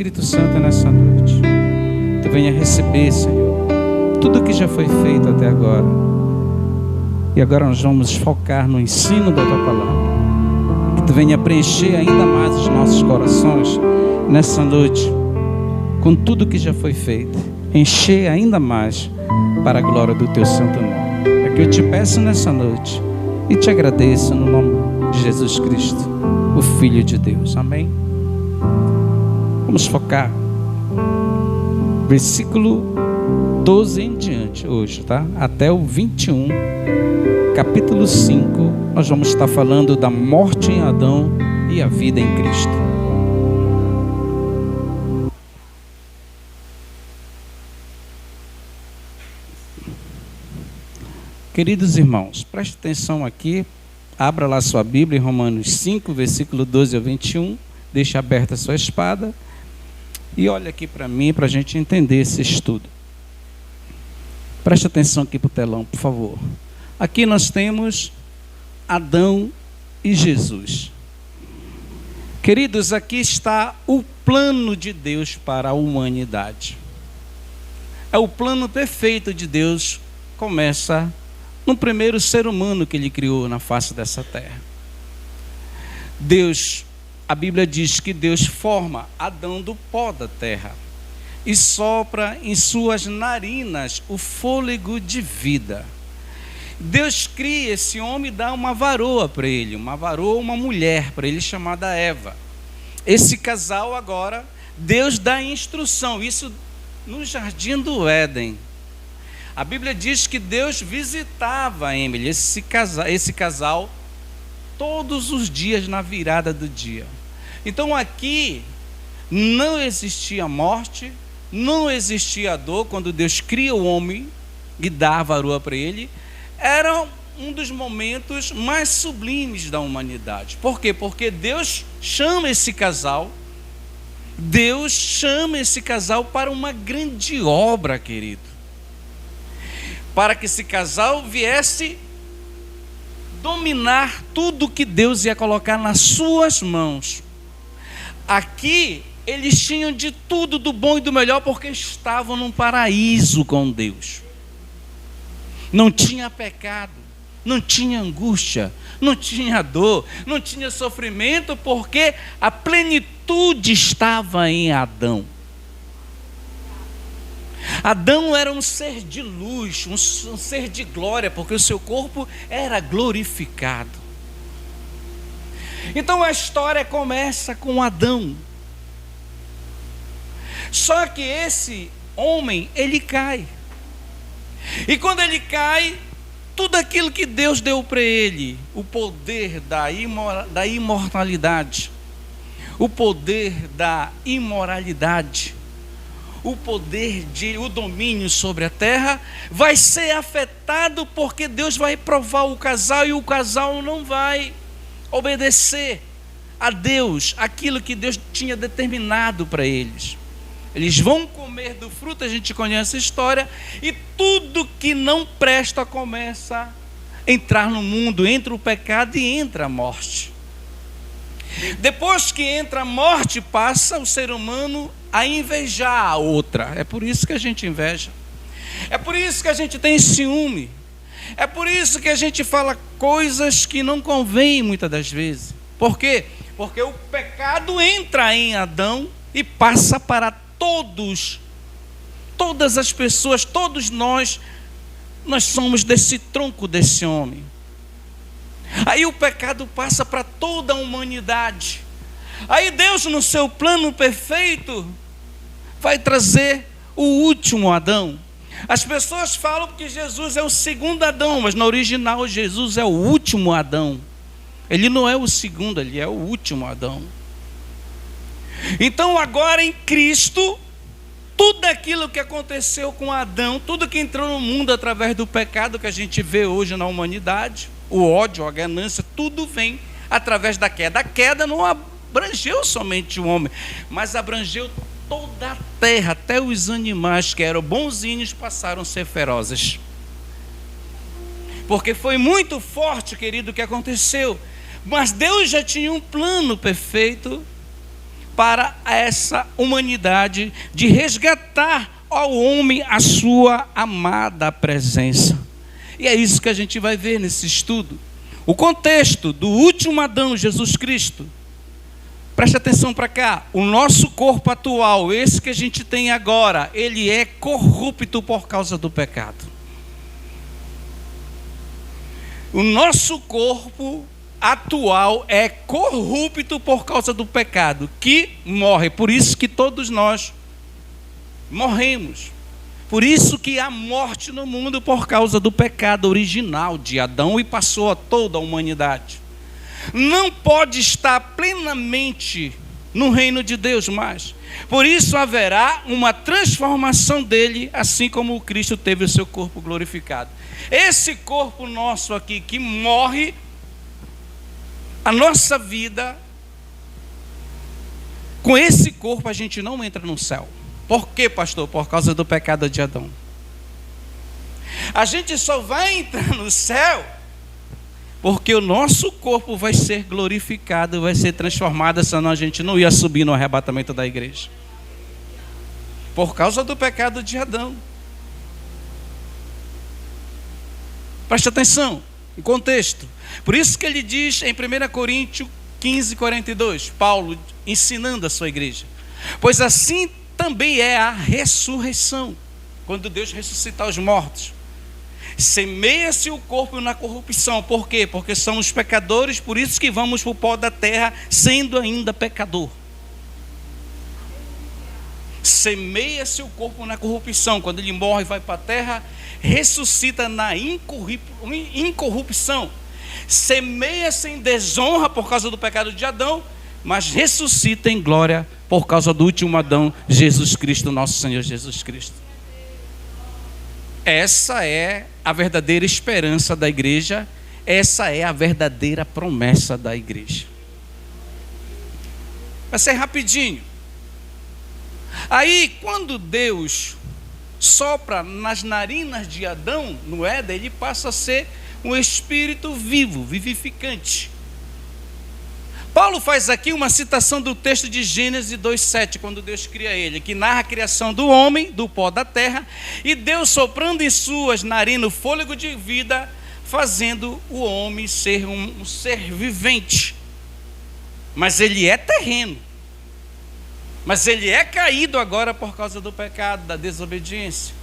Espírito Santo nessa noite. Tu venha receber, Senhor, tudo que já foi feito até agora. E agora nós vamos focar no ensino da Tua Palavra. Que Tu venha preencher ainda mais os nossos corações nessa noite, com tudo que já foi feito. Encher ainda mais para a glória do Teu santo nome. É que eu te peço nessa noite e te agradeço no nome de Jesus Cristo, o Filho de Deus. Amém? Vamos focar versículo 12 em diante hoje, tá? Até o 21, capítulo 5, nós vamos estar falando da morte em Adão e a vida em Cristo. Queridos irmãos, preste atenção aqui, abra lá sua Bíblia em Romanos 5, versículo 12 ao 21, deixe aberta a sua espada. E olha aqui para mim, para a gente entender esse estudo. Preste atenção aqui para o telão, por favor. Aqui nós temos Adão e Jesus. Queridos, aqui está o plano de Deus para a humanidade. É o plano perfeito de Deus, começa no primeiro ser humano que Ele criou na face dessa terra. A Bíblia diz que Deus forma Adão do pó da terra e sopra em suas narinas o fôlego de vida. Deus cria esse homem e dá uma varoa para ele, uma mulher para ele chamada Eva. Esse casal agora, Deus dá instrução, isso no jardim do Éden. A Bíblia diz que Deus visitava Emily, esse casal, todos os dias na virada do dia. Então aqui não existia morte, não existia dor. Quando Deus cria o homem e dá a varoa para ele, era um dos momentos mais sublimes da humanidade. Por quê? Porque Deus chama esse casal para uma grande obra, querido. Para que esse casal viesse dominar tudo que Deus ia colocar nas suas mãos. Aqui eles tinham de tudo, do bom e do melhor, porque estavam num paraíso com Deus. Não tinha pecado, não tinha angústia, não tinha dor, não tinha sofrimento, porque a plenitude estava em Adão. Adão era um ser de luz, um ser de glória, porque o seu corpo era glorificado. Então a história começa com Adão. Só que esse homem, ele cai. E quando ele cai, tudo aquilo que Deus deu para ele, o poder da imortalidade, o poder da imoralidade, o domínio sobre a terra, vai ser afetado, porque Deus vai provar o casal e o casal não vai obedecer a Deus, aquilo que Deus tinha determinado para eles. Eles vão comer do fruto, a gente conhece a história, e tudo que não presta começa a entrar no mundo, entra o pecado e entra a morte. Depois que entra a morte, passa o ser humano a invejar a outra. É por isso que a gente inveja, é por isso que a gente tem ciúme, é por isso que a gente fala coisas que não convêm muitas das vezes. Por quê? Porque o pecado entra em Adão e passa para todas as pessoas, todos nós somos desse tronco desse homem. Aí o pecado passa para toda a humanidade. Aí Deus, no seu plano perfeito, vai trazer o último Adão. As pessoas falam que Jesus é o segundo Adão, mas no original Jesus é o último Adão. Ele não é o segundo, ele é o último Adão. Então agora em Cristo, tudo aquilo que aconteceu com Adão, tudo que entrou no mundo através do pecado que a gente vê hoje na humanidade, o ódio, a ganância, tudo vem através da queda. A queda não abrangeu somente o homem, mas abrangeu toda a terra, até os animais que eram bonzinhos passaram a ser ferozes. Porque foi muito forte, querido, o que aconteceu. Mas Deus já tinha um plano perfeito para essa humanidade, de resgatar ao homem a sua amada presença. E é isso que a gente vai ver nesse estudo. O contexto do último Adão, Jesus Cristo. Preste atenção para cá. O nosso corpo atual, esse que a gente tem agora, ele é corrupto por causa do pecado. O nosso corpo atual é corrupto por causa do pecado, que morre. Por isso que todos nós morremos. Por isso que há morte no mundo por causa do pecado original de Adão e passou a toda a humanidade. Não pode estar plenamente no reino de Deus mais. Por isso haverá uma transformação dele, assim como o Cristo teve o seu corpo glorificado. Esse corpo nosso aqui que morre, a nossa vida, com esse corpo a gente não entra no céu. Por quê, pastor? Por causa do pecado de Adão. A gente só vai entrar no céu porque o nosso corpo vai ser glorificado, vai ser transformado, senão a gente não ia subir no arrebatamento da igreja. Por causa do pecado de Adão. Preste atenção, em contexto. Por isso que ele diz em 1 Coríntios 15, 42, Paulo ensinando a sua igreja. Pois assim também é a ressurreição, quando Deus ressuscitar os mortos. Semeia-se o corpo na corrupção. Por quê? Porque somos pecadores, por isso que vamos para o pó da terra, sendo ainda pecador. Semeia-se o corpo na corrupção. Quando ele morre e vai para a terra, ressuscita na incorrupção. Semeia-se em desonra por causa do pecado de Adão, mas ressuscita em glória por causa do último Adão, Jesus Cristo, nosso Senhor Jesus Cristo. Essa é a verdadeira esperança da igreja, essa é a verdadeira promessa da igreja. Vai ser rapidinho. Aí, quando Deus sopra nas narinas de Adão, no Éden, ele passa a ser um espírito vivo, vivificante. Paulo faz aqui uma citação do texto de Gênesis 2,7, quando Deus cria ele, que narra a criação do homem, do pó da terra, e Deus soprando em suas narinas o fôlego de vida, fazendo o homem ser um ser vivente. Mas ele é terreno. Mas ele é caído agora por causa do pecado, da desobediência.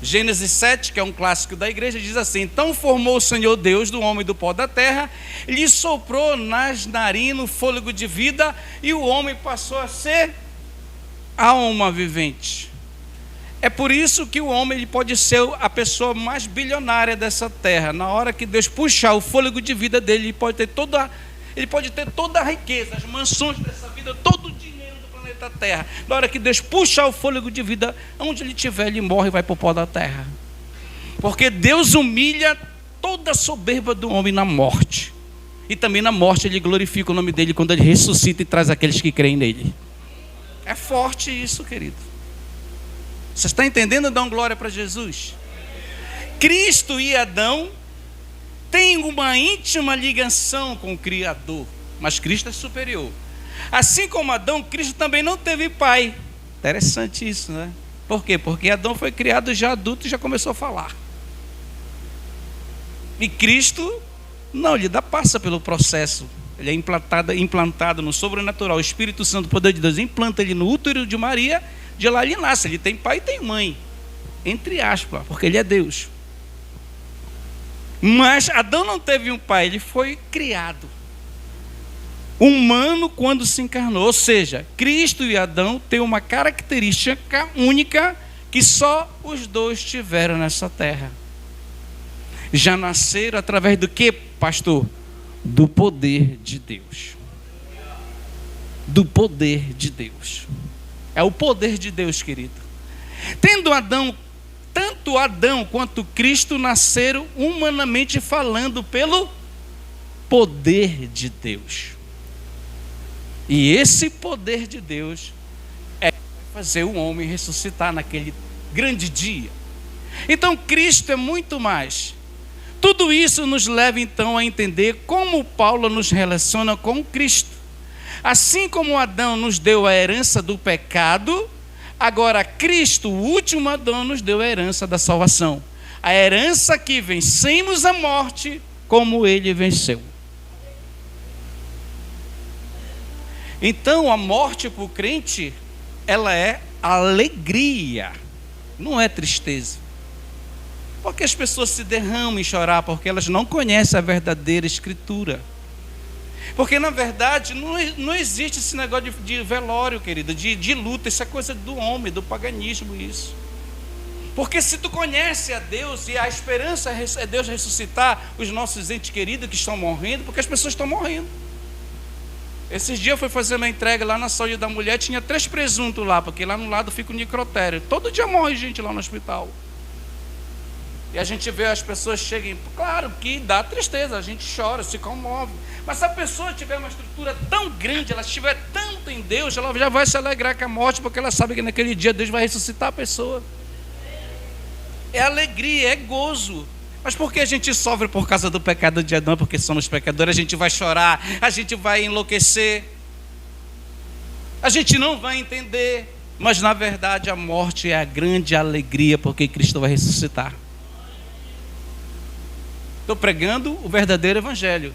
Gênesis 7, que é um clássico da igreja, diz assim: então formou o Senhor Deus do homem do pó da terra, lhe soprou nas narinas o fôlego de vida, e o homem passou a ser alma vivente. É por isso que o homem ele pode ser a pessoa mais bilionária dessa terra. Na hora que Deus puxar o fôlego de vida dele, ele pode ter toda a riqueza, as mansões dessa vida, todo o dinheiro da terra. Na hora que Deus puxar o fôlego de vida, onde ele estiver, ele morre e vai para o pó da terra. Porque Deus humilha toda a soberba do homem na morte. E também na morte ele glorifica o nome dele quando ele ressuscita e traz aqueles que creem nele. É forte isso, querido. Você está entendendo? Dão glória para Jesus. Cristo e Adão têm uma íntima ligação com o Criador, mas Cristo é superior. Assim como Adão, Cristo também não teve pai. Interessante isso, né? Por quê? Porque Adão foi criado já adulto e já começou a falar. E Cristo, não, ele passa pelo processo. Ele é implantado no sobrenatural. O Espírito Santo, o poder de Deus, implanta ele no útero de Maria. De lá ele nasce. Ele tem pai e tem mãe. Entre aspas, porque ele é Deus. Mas Adão não teve um pai, ele foi criado. Humano quando se encarnou, ou seja, Cristo e Adão têm uma característica única que só os dois tiveram nessa terra. Já nasceram através do que, pastor? Do poder de Deus. Do poder de Deus. É o poder de Deus, querido. Tendo Adão, tanto Adão quanto Cristo nasceram humanamente falando pelo poder de Deus. E esse poder de Deus é que vai fazer o homem ressuscitar naquele grande dia. Então Cristo é muito mais. Tudo isso nos leva então a entender como Paulo nos relaciona com Cristo. Assim como Adão nos deu a herança do pecado, agora Cristo, o último Adão, nos deu a herança da salvação. A herança que vencemos a morte como ele venceu. Então a morte para o crente, ela é alegria, não é tristeza. Porque as pessoas se derramam em chorar, porque elas não conhecem a verdadeira Escritura. Porque na verdade não existe esse negócio de velório, querido, de luta. Isso é coisa do homem, do paganismo, isso. Porque se tu conhece a Deus, e a esperança é Deus ressuscitar os nossos entes queridos que estão morrendo, porque as pessoas estão morrendo. Esses dias eu fui fazer uma entrega lá na saúde da mulher, tinha 3 presuntos lá, porque lá no lado fica o necrotério. Todo dia morre gente lá no hospital. E a gente vê as pessoas chegam, claro que dá tristeza, a gente chora, se comove. Mas se a pessoa tiver uma estrutura tão grande, ela estiver tanto em Deus, ela já vai se alegrar com a morte, porque ela sabe que naquele dia Deus vai ressuscitar a pessoa. É alegria, é gozo. Mas por que a gente sofre por causa do pecado de Adão? Porque somos pecadores, a gente vai chorar, a gente vai enlouquecer, a gente não vai entender. Mas na verdade a morte é a grande alegria, porque Cristo vai ressuscitar. Estou pregando o verdadeiro evangelho.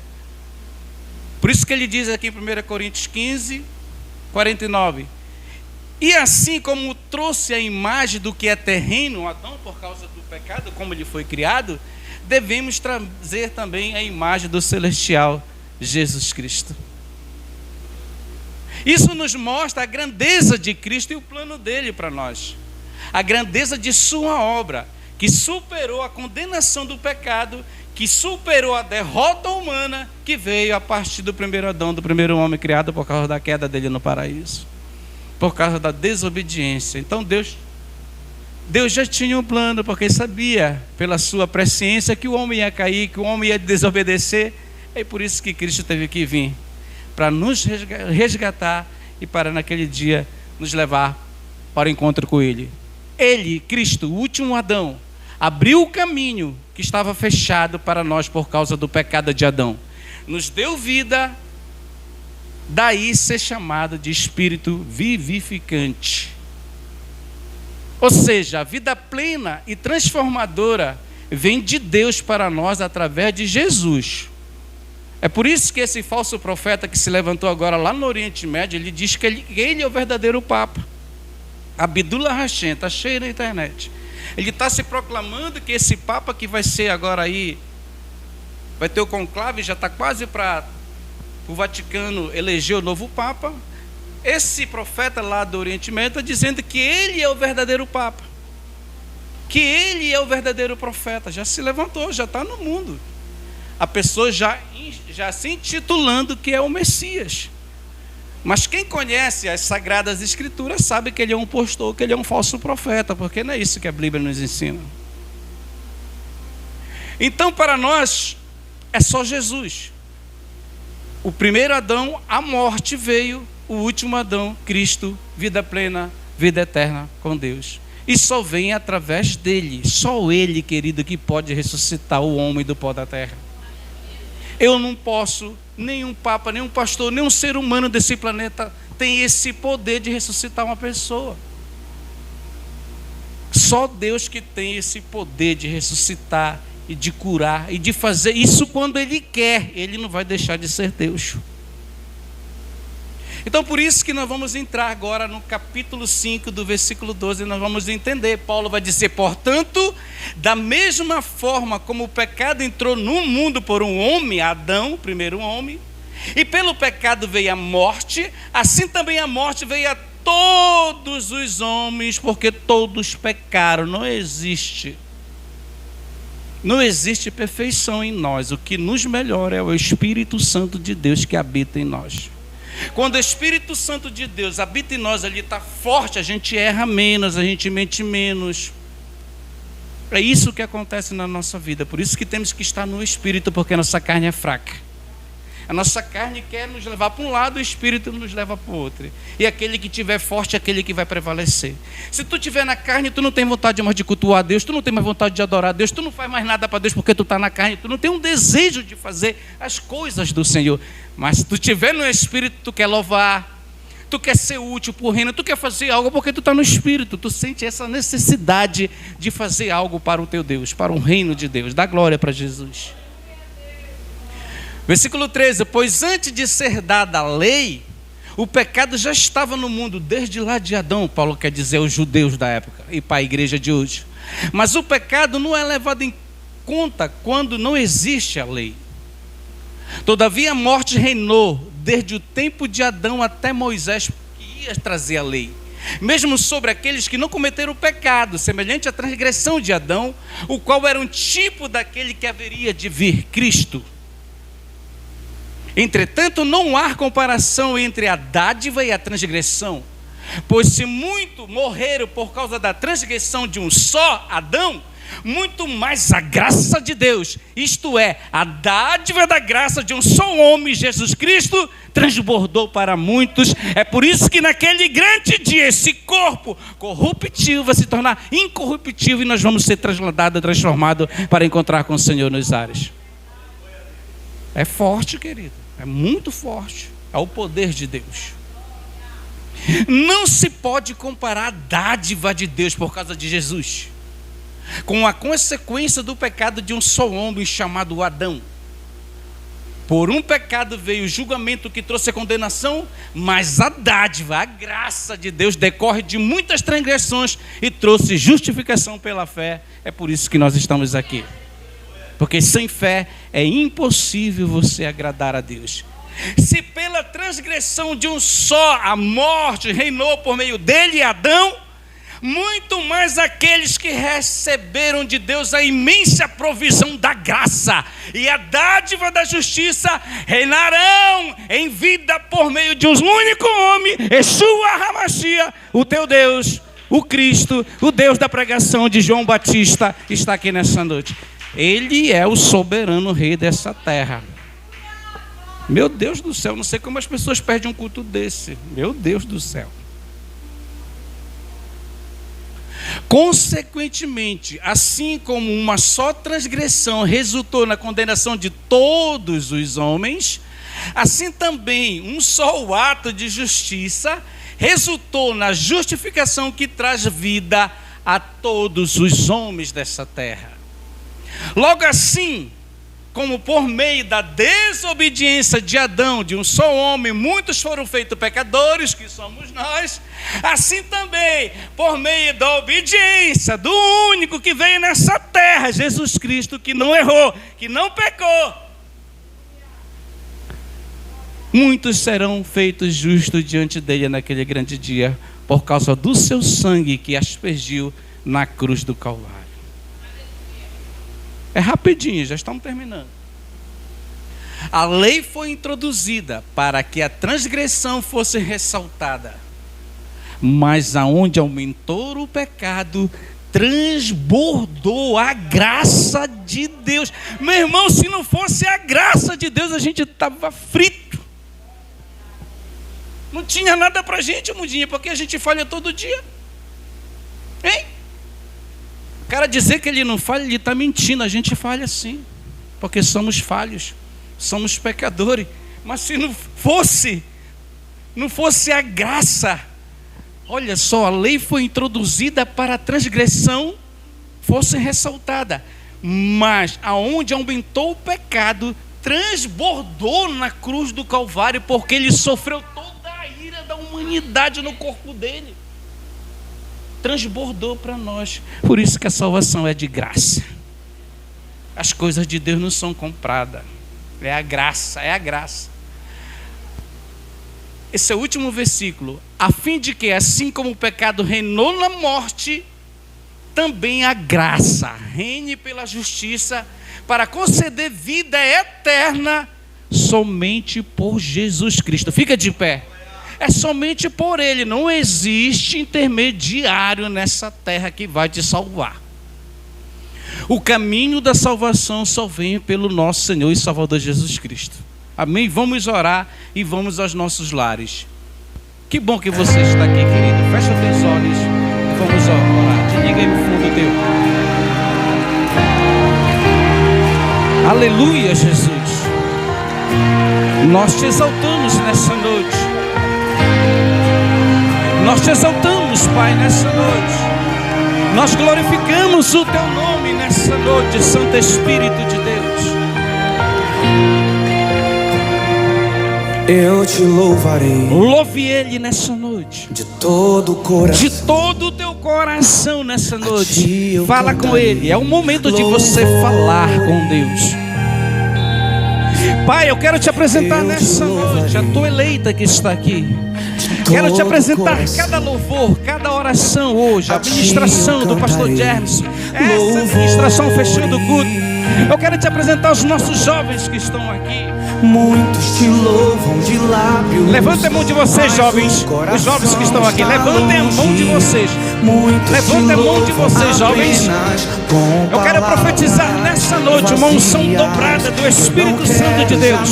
Por isso que ele diz aqui em 1 Coríntios 15, 49. E assim como trouxe a imagem do que é terreno, Adão, por causa do pecado, como ele foi criado, devemos trazer também a imagem do celestial, Jesus Cristo. Isso nos mostra a grandeza de Cristo e o plano dele para nós. A grandeza de sua obra, que superou a condenação do pecado, que superou a derrota humana que veio a partir do primeiro Adão, do primeiro homem criado por causa da queda dele no paraíso, por causa da desobediência. Então Deus já tinha um plano, porque sabia pela sua presciência que o homem ia cair, que o homem ia desobedecer. É por isso que Cristo teve que vir, para nos resgatar e para naquele dia nos levar para o encontro com Ele. Ele, Cristo, o último Adão, abriu o caminho que estava fechado para nós por causa do pecado de Adão. Nos deu vida, daí ser chamado de Espírito vivificante. Ou seja, a vida plena e transformadora vem de Deus para nós através de Jesus. É por isso que esse falso profeta que se levantou agora lá no Oriente Médio, ele diz que ele é o verdadeiro Papa. Abdullah Hashem, está cheio na internet. Ele está se proclamando que esse Papa que vai ser agora aí, vai ter o conclave, já está quase para o Vaticano eleger o novo Papa. Esse profeta lá do Oriente Médio está dizendo que ele é o verdadeiro Papa, que ele é o verdadeiro profeta. Já se levantou, já está no mundo. A pessoa já se intitulando que é o Messias. Mas quem conhece as Sagradas Escrituras sabe que ele é um impostor, que ele é um falso profeta, porque não é isso que a Bíblia nos ensina. Então, para nós, é só Jesus. O primeiro Adão, a morte veio, o último Adão, Cristo, vida plena, vida eterna com Deus. E só vem através dele, só ele, querido, que pode ressuscitar o homem do pó da terra. Eu não posso, nenhum papa, nenhum pastor, nenhum ser humano desse planeta tem esse poder de ressuscitar uma pessoa. Só Deus que tem esse poder de ressuscitar e de curar e de fazer isso quando Ele quer. Ele não vai deixar de ser Deus. Então por isso que nós vamos entrar agora no capítulo 5 do versículo 12, nós vamos entender. Paulo vai dizer: portanto, da mesma forma como o pecado entrou no mundo por um homem, Adão, o primeiro homem, e pelo pecado veio a morte, assim também a morte veio a todos os homens, porque todos pecaram. Não existe perfeição em nós. O que nos melhora é o Espírito Santo de Deus que habita em nós. Quando o Espírito Santo de Deus habita em nós, ali está forte, a gente erra menos, a gente mente menos. É isso que acontece na nossa vida. Por isso que temos que estar no Espírito, porque a nossa carne é fraca. A nossa carne quer nos levar para um lado, o Espírito nos leva para o outro. E aquele que estiver forte é aquele que vai prevalecer. Se tu estiver na carne, tu não tem vontade mais de cultuar a Deus, tu não tem mais vontade de adorar a Deus, tu não faz mais nada para Deus porque tu está na carne, tu não tem um desejo de fazer as coisas do Senhor. Mas se tu estiver no Espírito, tu quer louvar, tu quer ser útil para o reino, tu quer fazer algo porque tu está no Espírito, tu sente essa necessidade de fazer algo para o teu Deus, para o reino de Deus. Dá glória para Jesus. Versículo 13, pois antes de ser dada a lei, o pecado já estava no mundo, desde lá de Adão, Paulo quer dizer aos judeus da época e para a igreja de hoje. Mas o pecado não é levado em conta quando não existe a lei. Todavia a morte reinou desde o tempo de Adão até Moisés, que ia trazer a lei. Mesmo sobre aqueles que não cometeram o pecado, semelhante à transgressão de Adão, o qual era um tipo daquele que haveria de vir, Cristo. Entretanto, não há comparação entre a dádiva e a transgressão, pois se muito morreram por causa da transgressão de um só Adão, muito mais a graça de Deus, isto é, a dádiva da graça de um só homem, Jesus Cristo, transbordou para muitos. É por isso que naquele grande dia, esse corpo corruptível vai se tornar incorruptível e nós vamos ser transformados para encontrar com o Senhor nos ares. É forte, querido. É muito forte. É o poder de Deus. Não se pode comparar a dádiva de Deus por causa de Jesus com a consequência do pecado de um só homem chamado Adão. Por um pecado veio o julgamento que trouxe a condenação, mas a dádiva, a graça de Deus decorre de muitas transgressões e trouxe justificação pela fé. É por isso que nós estamos aqui. Porque sem fé é impossível você agradar a Deus. Se pela transgressão de um só a morte reinou por meio dele, Adão, muito mais aqueles que receberam de Deus a imensa provisão da graça e a dádiva da justiça reinarão em vida por meio de um único homem, Yeshua HaMashiach, o teu Deus, o Cristo, o Deus da pregação de João Batista, está aqui nessa noite. Ele é o soberano rei dessa terra. Meu Deus do céu, não sei como as pessoas perdem um culto desse. Meu Deus do céu. Consequentemente, assim como uma só transgressão resultou na condenação de todos os homens, assim também um só ato de justiça resultou na justificação que traz vida a todos os homens dessa terra. Logo assim, como por meio da desobediência de Adão, de um só homem, muitos foram feitos pecadores, que somos nós, assim também, por meio da obediência do único que veio nessa terra, Jesus Cristo, que não errou, que não pecou, muitos serão feitos justos diante dele naquele grande dia, por causa do seu sangue que aspergiu na cruz do Calvário. É rapidinho, já estamos terminando. A lei foi introduzida para que a transgressão fosse ressaltada, mas aonde aumentou o pecado, transbordou a graça de Deus. Meu irmão, se não fosse a graça de Deus, a gente estava frito. Não tinha nada para a gente, mudinha, porque a gente falha todo dia. Hein? O cara dizer que ele não falha, ele está mentindo. A gente falha sim, porque somos falhos, somos pecadores. Mas se não fosse a graça, olha só, a lei foi introduzida para a transgressão fosse ressaltada, mas aonde aumentou o pecado, transbordou na cruz do Calvário, porque ele sofreu toda a ira da humanidade no corpo dele. Transbordou para nós. Por isso que a salvação é de graça. As coisas de Deus não são compradas. É a graça, é a graça. Esse é o último versículo. A fim de que, assim como o pecado reinou na morte, também a graça reine pela justiça, para conceder vida eterna somente por Jesus Cristo. Fica de pé. É somente por Ele, não existe intermediário nessa terra que vai te salvar. O caminho da salvação só vem pelo nosso Senhor e Salvador Jesus Cristo. Amém? Vamos orar e vamos aos nossos lares. Que bom que você está aqui, querido. Fecha teus olhos e vamos orar. Te liga aí no fundo teu. Aleluia, Jesus. Nós te exaltamos nessa noite. Nós te exaltamos, Pai, nessa noite. Nós glorificamos o teu nome nessa noite, Santo Espírito de Deus. Eu te louvarei. Louve Ele nessa noite. De todo o coração. De todo o teu coração nessa noite. Fala com Ele. É o momento de você falar com Deus. Pai, eu quero te apresentar nessa noite a tua eleita que está aqui. Quero te apresentar cada louvor, cada oração hoje, a ministração do pastor Gerson. Essa ministração fechando o culto. Eu quero te apresentar os nossos jovens que estão aqui. Muitos te louvam de lábios. Levantem a mão de vocês, jovens. Os jovens que estão aqui, levantem a mão de vocês. Levantem a mão de vocês, jovens. Eu quero profetizar nessa noite uma unção dobrada do Espírito Santo de Deus.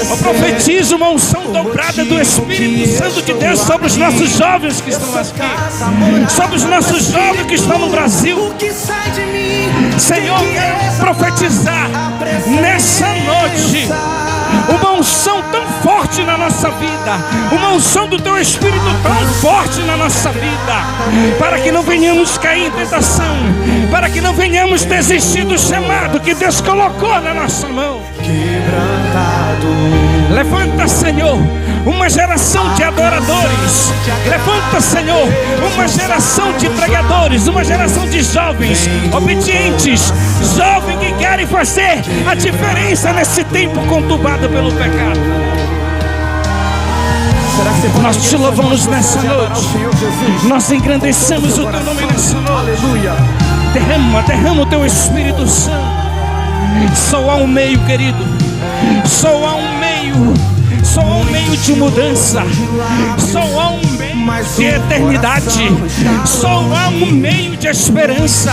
Eu profetizo uma unção dobrada do Espírito Santo de Deus sobre os nossos jovens que estão aqui, sobre os nossos jovens que estão no Brasil. Senhor, quero profetizar nessa noite uma unção tão forte na nossa vida, uma unção do teu Espírito tão forte na nossa vida, para que não venhamos cair em tentação, para que não venhamos desistir do chamado que Deus colocou na nossa mão. Levanta, Senhor, uma geração de adoradores. Levanta, Senhor, uma geração de pregadores, uma geração de jovens obedientes, jovens que querem fazer a diferença nesse tempo conturbado pelo pecado. Nós te louvamos nessa noite. Nós engrandecemos o teu nome nessa noite. Derrama o teu Espírito Santo. Só há um meio, querido. Só há um meio. Só há um meio de mudança. Só há um meio de eternidade. Só há um meio de esperança.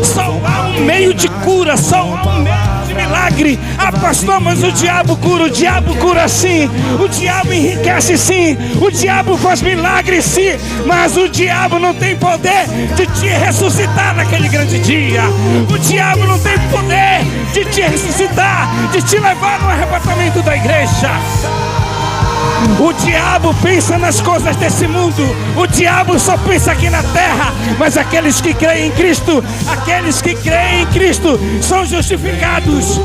Só há um meio de cura. Só há um meio de milagre. Ah, pastor, mas o diabo cura sim. O diabo enriquece sim. O diabo faz milagres sim. Mas o diabo não tem poder de te ressuscitar naquele grande dia. O diabo não tem poder de te ressuscitar, de te levar no arrebatamento da igreja. O diabo pensa nas coisas desse mundo. O diabo só pensa aqui na terra. Mas aqueles que creem em Cristo, são justificados.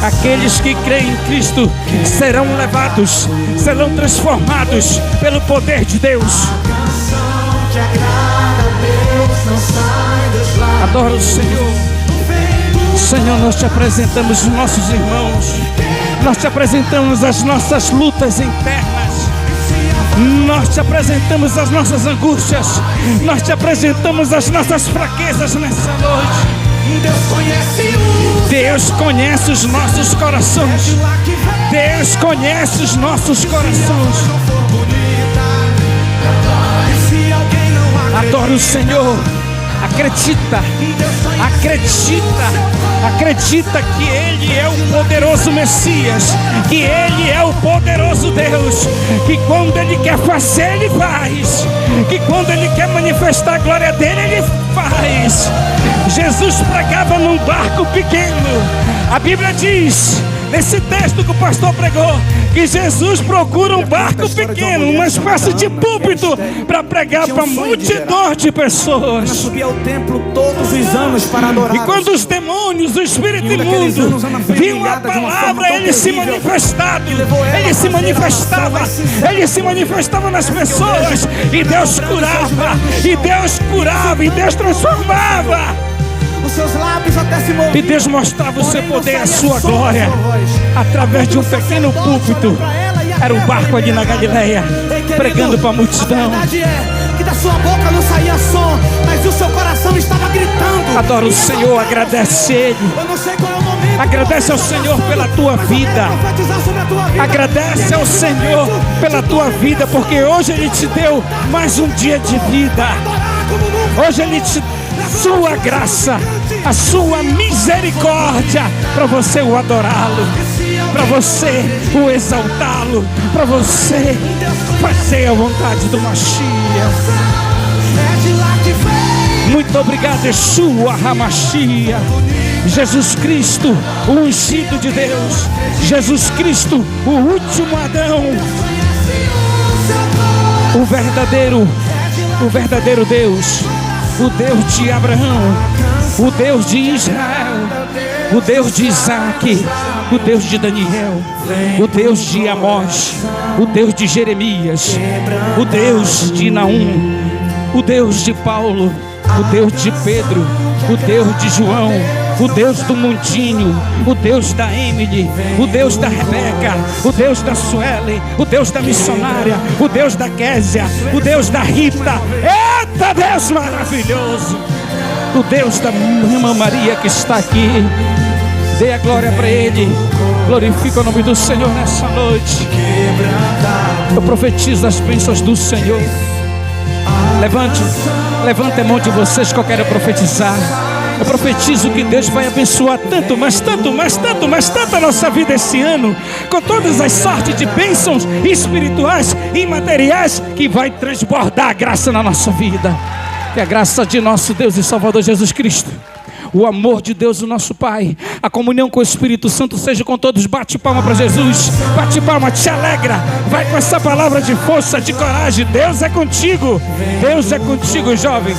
Aqueles que creem em Cristo serão levados, serão transformados pelo poder de Deus. Adoro o Senhor. Senhor, nós te apresentamos os nossos irmãos. Nós te apresentamos as nossas lutas internas. Nós te apresentamos as nossas angústias. Nós te apresentamos as nossas fraquezas nessa noite. Deus conhece os nossos corações. Deus conhece os nossos corações. Adoro o Senhor. Acredita que Ele é o poderoso Messias, que Ele é o poderoso Deus, que quando Ele quer fazer, Ele faz, que quando Ele quer manifestar a glória dEle, Ele faz. Jesus pregava num barco pequeno. A Bíblia diz, nesse texto que o pastor pregou, que Jesus procura um barco pequeno, uma espécie de púlpito, para pregar para multidão de pessoas. Subia ao templo todos os anos para adorar. E quando os demônios, o espírito imundo, viam a palavra, ele se manifestava. Ele se manifestava nas pessoas. E Deus curava, e Deus transformava. Os seus lábios até se moviam. E Deus mostrava o seu poder e a sua glória através de um pequeno púlpito. Era um barco ali na Galileia, pregando para a multidão. A verdade é que da sua boca não saía som, mas o seu coração estava gritando. Adora o Senhor, agradece Ele. Eu não sei qual é o momento. Agradece ao Senhor pela tua vida. Agradece ao Senhor pela tua vida, porque hoje Ele te deu mais um dia de vida. Hoje Ele te deu a sua graça, a sua misericórdia, para você o adorá-lo, para você o exaltá-lo, para você fazer a vontade do Mashiach. Muito obrigado, Yeshua HaMashiach. Jesus Cristo, o ungido de Deus. Jesus Cristo, o último Adão. O verdadeiro Deus. O Deus de Abraão. O Deus de Israel. O Deus de Isaac. O Deus de Daniel. O Deus de Amós. O Deus de Jeremias. O Deus de Naum. O Deus de Paulo. O Deus de Pedro. O Deus de João. O Deus do Mundinho, o Deus da Emily, o Deus da Rebeca, o Deus da Sueli, o Deus da missionária, o Deus da Késia, o Deus da Rita. Eita Deus maravilhoso! O Deus da irmã Maria que está aqui. Dê a glória para Ele. Glorifica o nome do Senhor nessa noite. Eu profetizo as bênçãos do Senhor. Levante a mão de vocês que eu quero profetizar. Eu profetizo que Deus vai abençoar tanto, mas tanto a nossa vida esse ano, com todas as sortes de bênçãos espirituais e materiais, que vai transbordar a graça na nossa vida. Que a graça de nosso Deus e Salvador Jesus Cristo, o amor de Deus, o nosso Pai, a comunhão com o Espírito Santo seja com todos. Bate palma para Jesus, bate palma, te alegra, vai com essa palavra de força, de coragem. Deus é contigo, jovem.